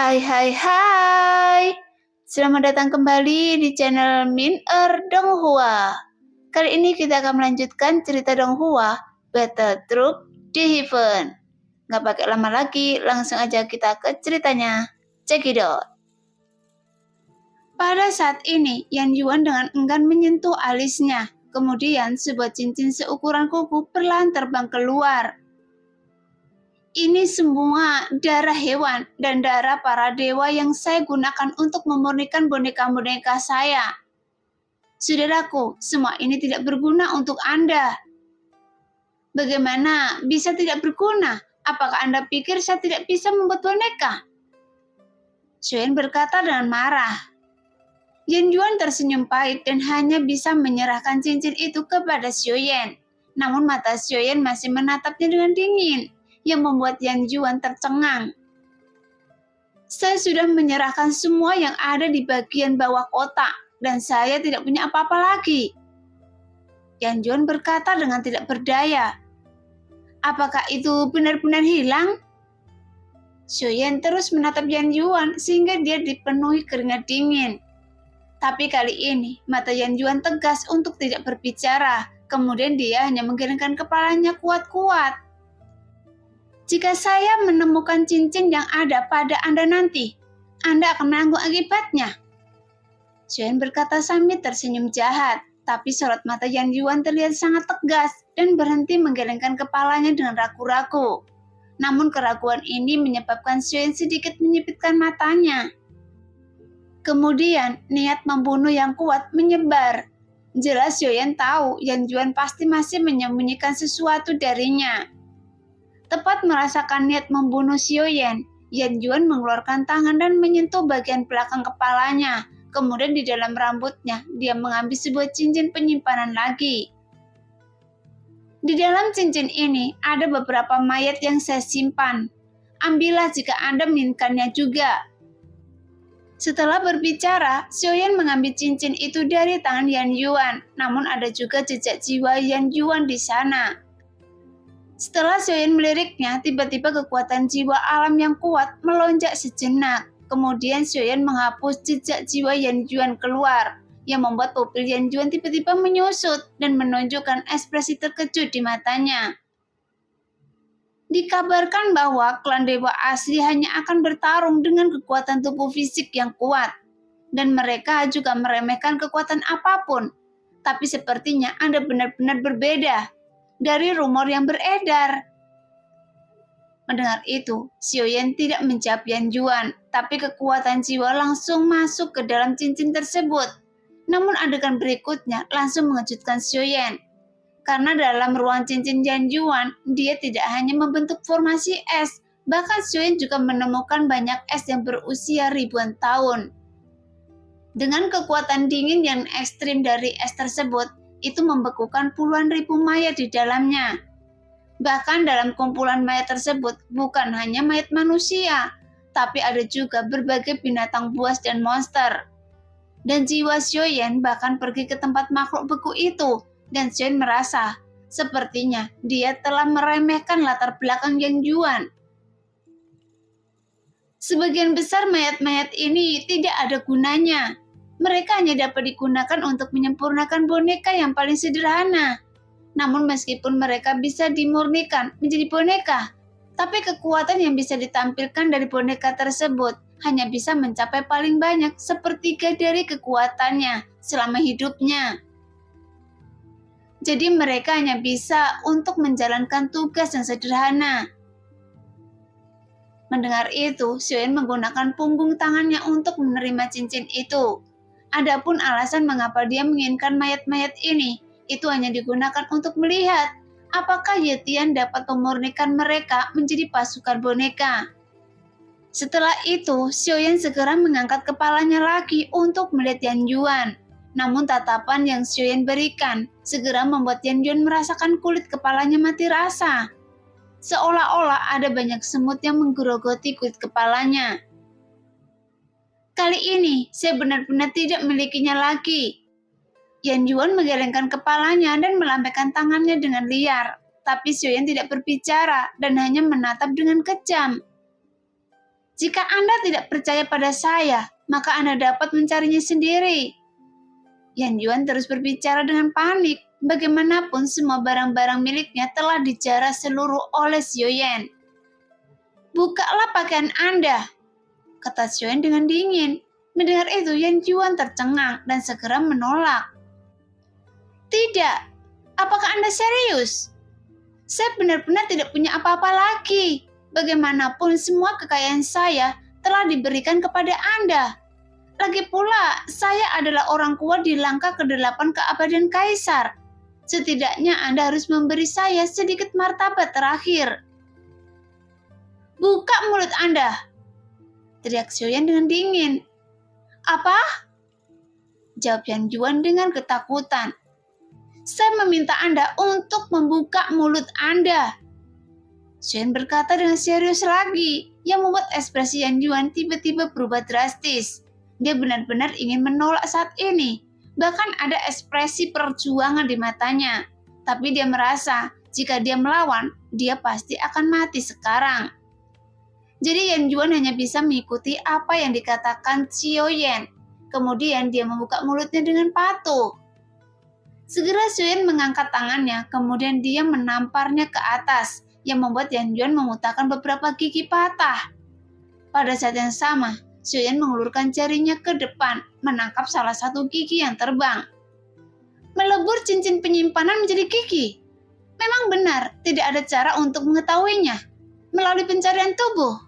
Hai hai hai. Selamat datang kembali di channel Min Donghua. Kali ini kita akan melanjutkan cerita Donghua, Battle Truck di Heaven. Nggak pakai lama lagi, langsung aja kita ke ceritanya. Check it out. Pada saat ini, Yan Yuan dengan enggan menyentuh alisnya. Kemudian sebuah cincin seukuran kuku perlahan terbang keluar. Ini semua darah hewan dan darah para dewa yang saya gunakan untuk memurnikan boneka-boneka saya. Saudaraku, semua ini tidak berguna untuk Anda. Bagaimana bisa tidak berguna? Apakah Anda pikir saya tidak bisa membuat boneka? Xuan berkata dengan marah. Yan Yuan tersenyum pahit dan hanya bisa menyerahkan cincin itu kepada Xiaoyan. Namun mata Xiaoyan masih menatapnya dengan dingin, yang membuat Yan Yuan tercengang. Saya sudah menyerahkan semua yang ada di bagian bawah kotak, dan saya tidak punya apa-apa lagi. Yan Yuan berkata dengan tidak berdaya. Apakah itu benar-benar hilang? Xiaoyan terus menatap Yan Yuan sehingga dia dipenuhi keringat dingin. Tapi kali ini, mata Yan Yuan tegas untuk tidak berbicara. Kemudian dia hanya menggelengkan kepalanya kuat-kuat. Jika saya menemukan cincin yang ada pada Anda nanti, Anda akan menanggung akibatnya. Xuan berkata sambil tersenyum jahat, tapi sorot mata Yan Yuan terlihat sangat tegas dan berhenti menggelengkan kepalanya dengan ragu-ragu. Namun keraguan ini menyebabkan Xuan sedikit menyipitkan matanya. Kemudian niat membunuh yang kuat menyebar. Jelas Xuan tahu Yan Yuan pasti masih menyembunyikan sesuatu darinya. Tepat merasakan niat membunuh Xiaoyan, Yan Yuan mengeluarkan tangan dan menyentuh bagian belakang kepalanya. Kemudian di dalam rambutnya, dia mengambil sebuah cincin penyimpanan lagi. Di dalam cincin ini, ada beberapa mayat yang saya simpan. Ambillah jika Anda menginginkannya juga. Setelah berbicara, Xiaoyan mengambil cincin itu dari tangan Yan Yuan. Namun ada juga jejak jiwa Yan Yuan di sana. Setelah Xiaoyan meliriknya, tiba-tiba kekuatan jiwa alam yang kuat melonjak sejenak. Kemudian Xiaoyan menghapus jejak jiwa Yan Yuan keluar, yang membuat pupil Yan Yuan tiba-tiba menyusut dan menunjukkan ekspresi terkejut di matanya. Dikabarkan bahwa klan dewa asli hanya akan bertarung dengan kekuatan tubuh fisik yang kuat, dan mereka juga meremehkan kekuatan apapun. Tapi sepertinya Anda benar-benar berbeda dari rumor yang beredar. Mendengar itu, Xiaoyan tidak menjawab Yan Yuan, tapi kekuatan jiwa langsung masuk ke dalam cincin tersebut. Namun adegan berikutnya langsung mengejutkan Xiaoyan. Karena dalam ruang cincin Yan Yuan, dia tidak hanya membentuk formasi es, bahkan Xiaoyan juga menemukan banyak es yang berusia ribuan tahun. Dengan kekuatan dingin yang ekstrim dari es tersebut, itu membekukan puluhan ribu mayat di dalamnya. Bahkan dalam kumpulan mayat tersebut bukan hanya mayat manusia, tapi ada juga berbagai binatang buas dan monster. Dan jiwa Xiaoyan bahkan pergi ke tempat makhluk beku itu, dan Xiaoyan merasa sepertinya dia telah meremehkan latar belakang Yan Yuan. Sebagian besar mayat-mayat ini tidak ada gunanya. Mereka hanya dapat digunakan untuk menyempurnakan boneka yang paling sederhana. Namun meskipun mereka bisa dimurnikan menjadi boneka, tapi kekuatan yang bisa ditampilkan dari boneka tersebut hanya bisa mencapai paling banyak sepertiga dari kekuatannya selama hidupnya. Jadi mereka hanya bisa untuk menjalankan tugas yang sederhana. Mendengar itu, Xiaoyan menggunakan punggung tangannya untuk menerima cincin itu. Adapun alasan mengapa dia menginginkan mayat-mayat ini, itu hanya digunakan untuk melihat apakah Yetian dapat memurnikan mereka menjadi pasukan boneka. Setelah itu, Xiaoyan segera mengangkat kepalanya lagi untuk melihat Yan Yuan. Namun tatapan yang Xiaoyan berikan segera membuat Yan Yuan merasakan kulit kepalanya mati rasa. Seolah-olah ada banyak semut yang menggerogoti kulit kepalanya. Kali ini, saya benar-benar tidak memilikinya lagi. Yan Yuan menggelengkan kepalanya dan melambaikan tangannya dengan liar. Tapi Xiaoyan tidak berbicara dan hanya menatap dengan kejam. Jika Anda tidak percaya pada saya, maka Anda dapat mencarinya sendiri. Yan Yuan terus berbicara dengan panik. Bagaimanapun semua barang-barang miliknya telah dijara seluruh oleh Xiaoyan. Bukalah pakaian Anda, kata Xiaoyan dengan dingin. Mendengar itu, Yan Yuan tercengang dan segera menolak. Tidak, apakah Anda serius? Saya benar-benar tidak punya apa-apa lagi. Bagaimanapun semua kekayaan saya telah diberikan kepada Anda. Lagi pula, saya adalah orang kuat di langkah ke-8 keabadian Kaisar. Setidaknya Anda harus memberi saya sedikit martabat terakhir. Buka mulut Anda, teriak Xiaoyan dengan dingin. Apa? Jawab Yan Yuan dengan ketakutan. Saya meminta Anda untuk membuka mulut Anda. Xiaoyan berkata dengan serius lagi, yang membuat ekspresi Yan Yuan tiba-tiba berubah drastis. Dia benar-benar ingin menolak saat ini. Bahkan ada ekspresi perjuangan di matanya. Tapi dia merasa jika dia melawan, dia pasti akan mati sekarang. Jadi Yan Yuan hanya bisa mengikuti apa yang dikatakan Xiaoyan. Kemudian dia membuka mulutnya dengan patuh. Segera Xiaoyan mengangkat tangannya, kemudian dia menamparnya ke atas, yang membuat Yan Yuan memutarkan beberapa gigi patah. Pada saat yang sama, Xiaoyan mengulurkan jarinya ke depan, menangkap salah satu gigi yang terbang. Melebur cincin penyimpanan menjadi gigi. Memang benar, tidak ada cara untuk mengetahuinya. Melalui pencarian tubuh.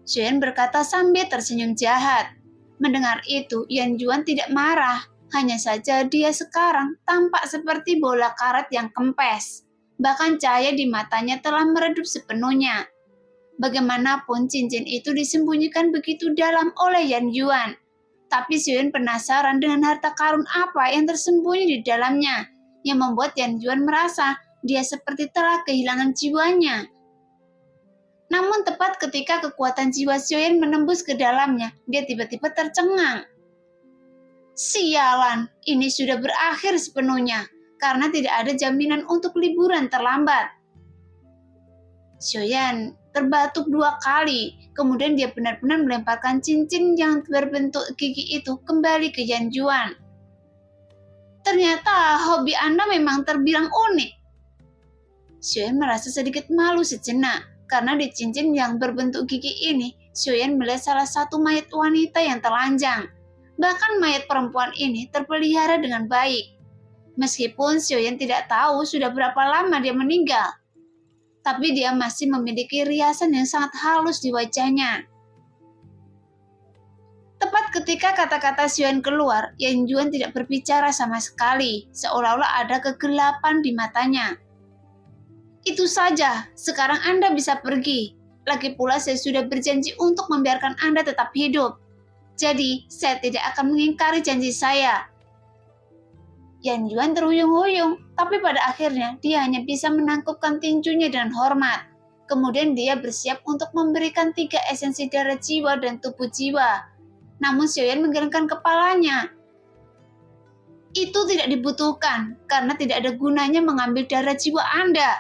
Xiaoyan berkata sambil tersenyum jahat. Mendengar itu, Yan Yuan tidak marah. Hanya saja dia sekarang tampak seperti bola karet yang kempes. Bahkan cahaya di matanya telah meredup sepenuhnya. Bagaimanapun cincin itu disembunyikan begitu dalam oleh Yan Yuan. Tapi Xiaoyan penasaran dengan harta karun apa yang tersembunyi di dalamnya, yang membuat Yan Yuan merasa dia seperti telah kehilangan jiwanya. Namun tepat ketika kekuatan jiwa Xiaoyan menembus ke dalamnya, dia tiba-tiba tercengang. Sialan, ini sudah berakhir sepenuhnya. Karena tidak ada jaminan untuk liburan terlambat. Xiaoyan terbatuk 2 kali, kemudian dia benar-benar melemparkan cincin yang berbentuk gigi itu kembali ke Yan Yuan. Ternyata hobi Anda memang terbilang unik. Xiaoyan merasa sedikit malu sejenak, karena di cincin yang berbentuk gigi ini, Xiaoyan melihat salah satu mayat wanita yang telanjang. Bahkan mayat perempuan ini terpelihara dengan baik. Meskipun Xiaoyan tidak tahu sudah berapa lama dia meninggal, tapi dia masih memiliki riasan yang sangat halus di wajahnya. Tepat ketika kata-kata Xiaoyan keluar, Yan Yuan tidak berbicara sama sekali, seolah-olah ada kegelapan di matanya. Itu saja, sekarang Anda bisa pergi. Lagi pula saya sudah berjanji untuk membiarkan Anda tetap hidup. Jadi, saya tidak akan mengingkari janji saya. Yan Yuan terhuyung-huyung, tapi pada akhirnya dia hanya bisa menangkupkan tinjunya dengan hormat. Kemudian dia bersiap untuk memberikan 3 esensi darah jiwa dan tubuh jiwa. Namun Xiaoyan menggelengkan kepalanya. Itu tidak dibutuhkan, karena tidak ada gunanya mengambil darah jiwa Anda.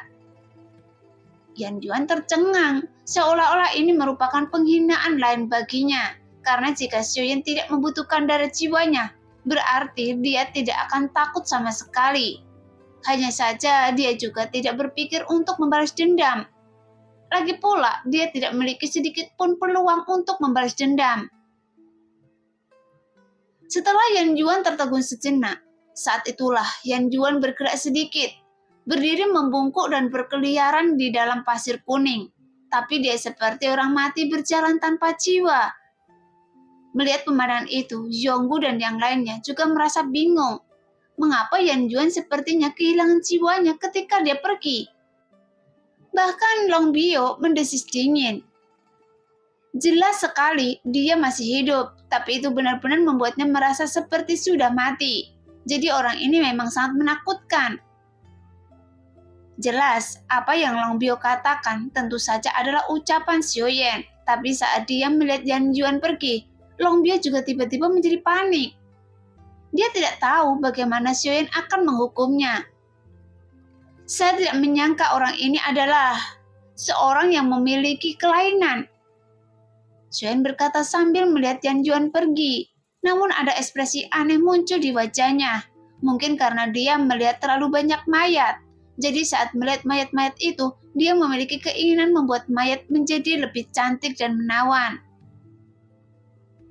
Yan Yuan tercengang, seolah-olah ini merupakan penghinaan lain baginya. Karena jika Xiaoyan tidak membutuhkan darah jiwanya, berarti dia tidak akan takut sama sekali. Hanya saja dia juga tidak berpikir untuk membalas dendam. Lagi pula, dia tidak memiliki sedikit pun peluang untuk membalas dendam. Setelah Yan Yuan tertegun sejenak, saat itulah Yan Yuan bergerak sedikit, berdiri membungkuk dan berkeliaran di dalam pasir kuning. Tapi dia seperti orang mati berjalan tanpa jiwa. Melihat pemandangan itu, Yonggu dan yang lainnya juga merasa bingung. Mengapa Yan Yuan sepertinya kehilangan jiwanya ketika dia pergi? Bahkan Long Biao mendesis dingin. Jelas sekali dia masih hidup, tapi itu benar-benar membuatnya merasa seperti sudah mati. Jadi orang ini memang sangat menakutkan. Jelas, apa yang Long Biao katakan tentu saja adalah ucapan Xiaoyan. Tapi saat dia melihat Yan Yuan pergi, Long Biao juga tiba-tiba menjadi panik. Dia tidak tahu bagaimana Xiaoyan akan menghukumnya. Saya tidak menyangka orang ini adalah seorang yang memiliki kelainan. Xuan berkata sambil melihat Yan Juan pergi. Namun ada ekspresi aneh muncul di wajahnya. Mungkin karena dia melihat terlalu banyak mayat. Jadi saat melihat mayat-mayat itu, dia memiliki keinginan membuat mayat menjadi lebih cantik dan menawan.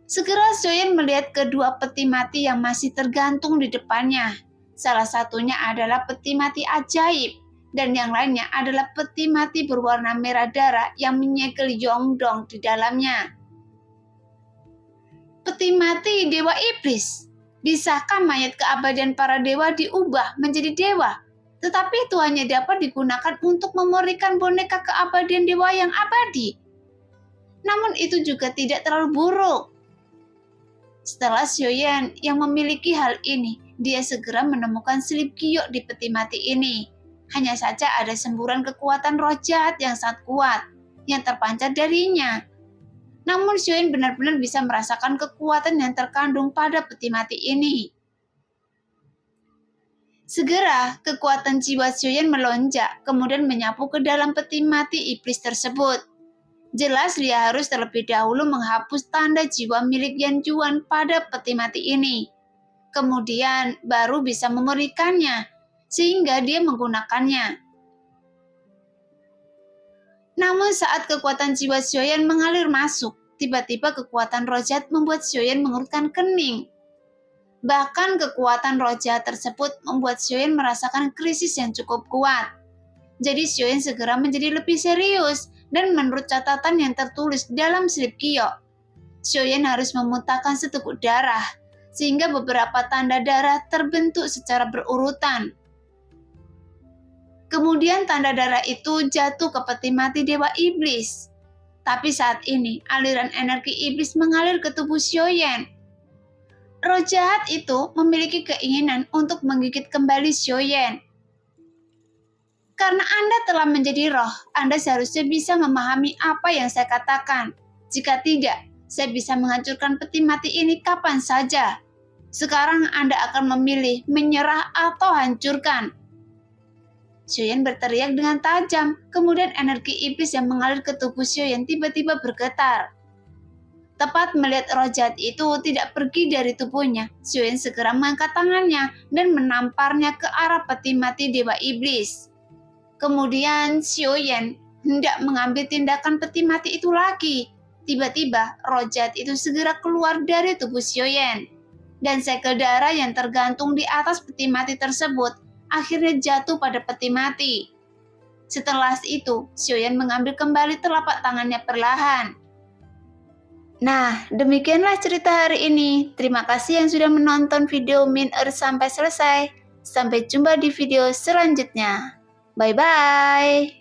Segera Xuan melihat kedua peti mati yang masih tergantung di depannya. Salah satunya adalah peti mati ajaib, dan yang lainnya adalah peti mati berwarna merah darah yang menyegel Yongdong di dalamnya. Peti mati Dewa Iblis. Bisakah mayat keabadian para dewa diubah menjadi dewa? Tetapi itu hanya dapat digunakan untuk memurnikan boneka keabadian dewa yang abadi. Namun itu juga tidak terlalu buruk. Setelah Xuan yang memiliki hal ini, dia segera menemukan selip giok di peti mati ini. Hanya saja ada semburan kekuatan roh jahat yang sangat kuat yang terpancar darinya. Namun Xuan benar-benar bisa merasakan kekuatan yang terkandung pada peti mati ini. Segera, kekuatan jiwa Xuan melonjak, kemudian menyapu ke dalam peti mati iblis tersebut. Jelas dia harus terlebih dahulu menghapus tanda jiwa milik Yan Juan pada peti mati ini. Kemudian baru bisa memurnikannya, sehingga dia menggunakannya. Namun saat kekuatan jiwa Xuan mengalir masuk, tiba-tiba kekuatan roh jahat membuat Xuan mengerutkan kening. Bahkan kekuatan roh jahat tersebut membuat Xuan merasakan krisis yang cukup kuat. Jadi Xuan segera menjadi lebih serius. Dan menurut catatan yang tertulis dalam selip giok, Xuan harus memuntahkan seteguk darah, sehingga beberapa tanda darah terbentuk secara berurutan. Kemudian tanda darah itu jatuh ke peti mati Dewa Iblis. Tapi saat ini, aliran energi iblis mengalir ke tubuh Xuan. Roh jahat itu memiliki keinginan untuk menggigit kembali Xuan. Karena Anda telah menjadi roh, Anda seharusnya bisa memahami apa yang saya katakan. Jika tidak, saya bisa menghancurkan peti mati ini kapan saja. Sekarang Anda akan memilih menyerah atau hancurkan. Xuan berteriak dengan tajam, kemudian energi iblis yang mengalir ke tubuh Xuan tiba-tiba bergetar. Tepat melihat roh jahat itu tidak pergi dari tubuhnya, Xuan segera mengangkat tangannya dan menamparnya ke arah peti mati Dewa Iblis. Kemudian Xuan hendak mengambil tindakan peti mati itu lagi. Tiba-tiba roh jahat itu segera keluar dari tubuh Xuan. Dan segel darah yang tergantung di atas peti mati tersebut akhirnya jatuh pada peti mati. Setelah itu, Xuan mengambil kembali telapak tangannya perlahan. Nah, demikianlah cerita hari ini. Terima kasih yang sudah menonton video Min Earth sampai selesai. Sampai jumpa di video selanjutnya. Bye-bye.